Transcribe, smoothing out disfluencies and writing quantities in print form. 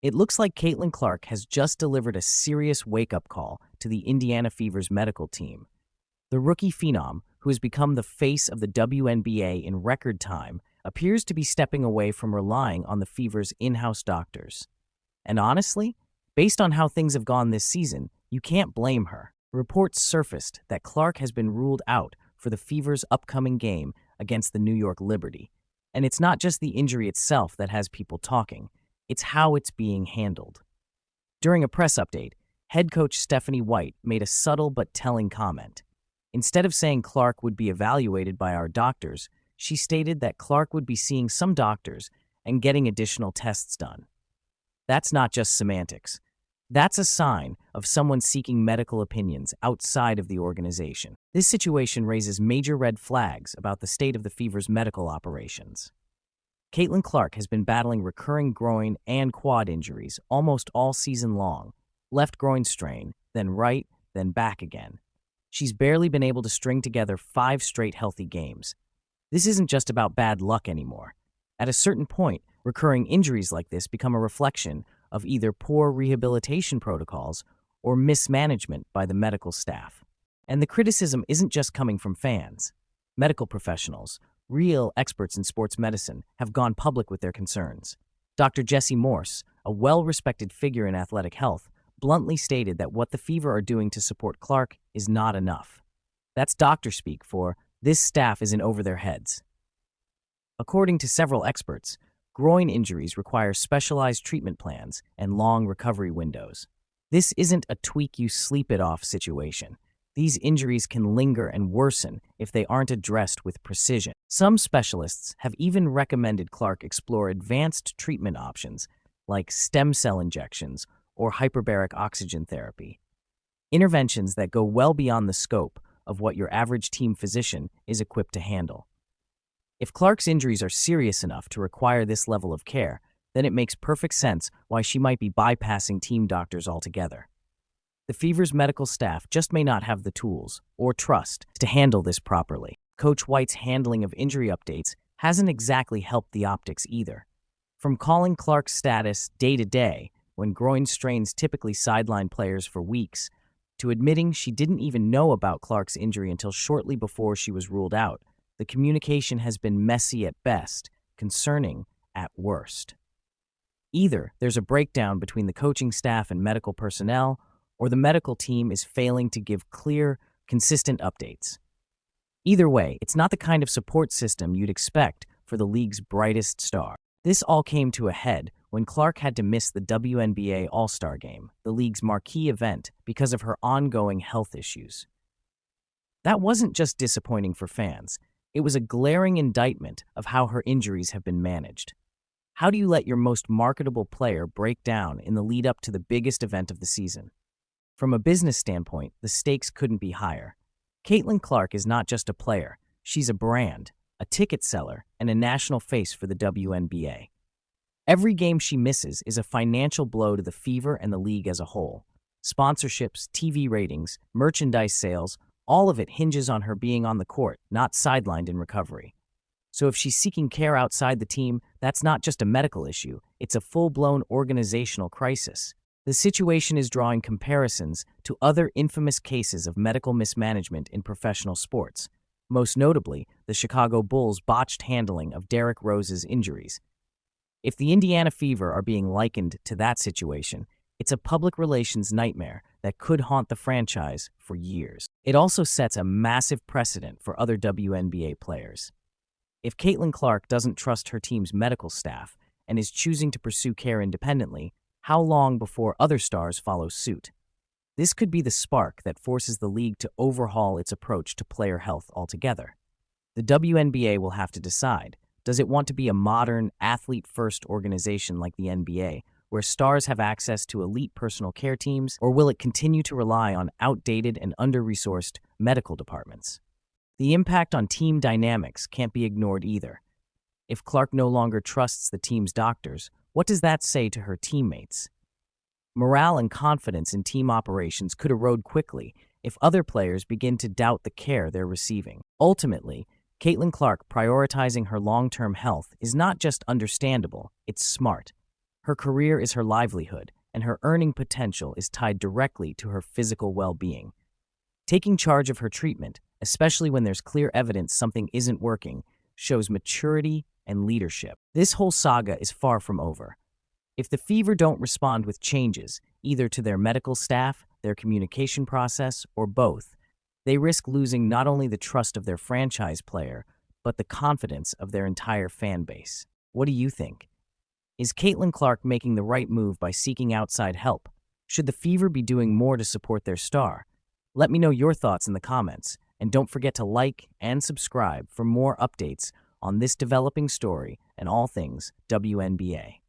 It looks like Caitlin Clark has just delivered a serious wake-up call to the Indiana Fever's medical team. The rookie phenom, who has become the face of the WNBA in record time, appears to be stepping away from relying on the Fever's in-house doctors. And honestly, based on how things have gone this season, you can't blame her. Reports surfaced that Clark has been ruled out for the Fever's upcoming game against the New York Liberty. And it's not just the injury itself that has people talking. It's how it's being handled. During a press update, head coach Stephanie White made a subtle but telling comment. Instead of saying Clark would be evaluated by our doctors, she stated that Clark would be seeing some doctors and getting additional tests done. That's not just semantics. That's a sign of someone seeking medical opinions outside of the organization. This situation raises major red flags about the state of the Fever's medical operations. Caitlin Clark has been battling recurring groin and quad injuries almost all season long. Left groin strain, then right, then back again. She's barely been able to string together 5 straight healthy games. This isn't just about bad luck anymore. At a certain point, recurring injuries like this become a reflection of either poor rehabilitation protocols or mismanagement by the medical staff. And the criticism isn't just coming from fans. Medical professionals, real experts in sports medicine, have gone public with their concerns. Dr. Jesse Morse, a well-respected figure in athletic health, bluntly stated that what the Fever are doing to support Clark is not enough. That's doctor speak for, this staff is in over their heads. According to several experts, groin injuries require specialized treatment plans and long recovery windows. This isn't a tweak you sleep it off situation. These injuries can linger and worsen if they aren't addressed with precision. Some specialists have even recommended Clark explore advanced treatment options like stem cell injections or hyperbaric oxygen therapy. Interventions that go well beyond the scope of what your average team physician is equipped to handle. If Clark's injuries are serious enough to require this level of care, then it makes perfect sense why she might be bypassing team doctors altogether. The Fever's medical staff just may not have the tools or trust to handle this properly. Coach White's handling of injury updates hasn't exactly helped the optics either. From calling Clark's status day to day, when groin strains typically sideline players for weeks, to admitting she didn't even know about Clark's injury until shortly before she was ruled out, the communication has been messy at best, concerning at worst. Either there's a breakdown between the coaching staff and medical personnel, or the medical team is failing to give clear, consistent updates. Either way, it's not the kind of support system you'd expect for the league's brightest star. This all came to a head when Clark had to miss the WNBA All-Star Game, the league's marquee event, because of her ongoing health issues. That wasn't just disappointing for fans. It was a glaring indictment of how her injuries have been managed. How do you let your most marketable player break down in the lead-up to the biggest event of the season? From a business standpoint, the stakes couldn't be higher. Caitlin Clark is not just a player. She's a brand, a ticket seller, and a national face for the WNBA. Every game she misses is a financial blow to the Fever and the league as a whole. Sponsorships, TV ratings, merchandise sales, all of it hinges on her being on the court, not sidelined in recovery. So if she's seeking care outside the team, that's not just a medical issue, it's a full-blown organizational crisis. The situation is drawing comparisons to other infamous cases of medical mismanagement in professional sports, most notably the Chicago Bulls' botched handling of Derrick Rose's injuries. If the Indiana Fever are being likened to that situation, it's a public relations nightmare that could haunt the franchise for years. It also sets a massive precedent for other WNBA players. If Caitlin Clark doesn't trust her team's medical staff and is choosing to pursue care independently, how long before other stars follow suit? This could be the spark that forces the league to overhaul its approach to player health altogether. The WNBA will have to decide, does it want to be a modern, athlete-first organization like the NBA, where stars have access to elite personal care teams, or will it continue to rely on outdated and under-resourced medical departments? The impact on team dynamics can't be ignored either. If Clark no longer trusts the team's doctors, what does that say to her teammates? Morale and confidence in team operations could erode quickly if other players begin to doubt the care they're receiving. Ultimately, Caitlin Clark prioritizing her long-term health is not just understandable, it's smart. Her career is her livelihood, and her earning potential is tied directly to her physical well-being. Taking charge of her treatment, especially when there's clear evidence something isn't working, shows maturity and leadership. This whole saga is far from over. If the Fever don't respond with changes, either to their medical staff, their communication process, or both, they risk losing not only the trust of their franchise player, but the confidence of their entire fan base. What do you think? Is Caitlin Clark making the right move by seeking outside help? Should the Fever be doing more to support their star? Let me know your thoughts in the comments, and don't forget to like and subscribe for more updates on this developing story and all things WNBA.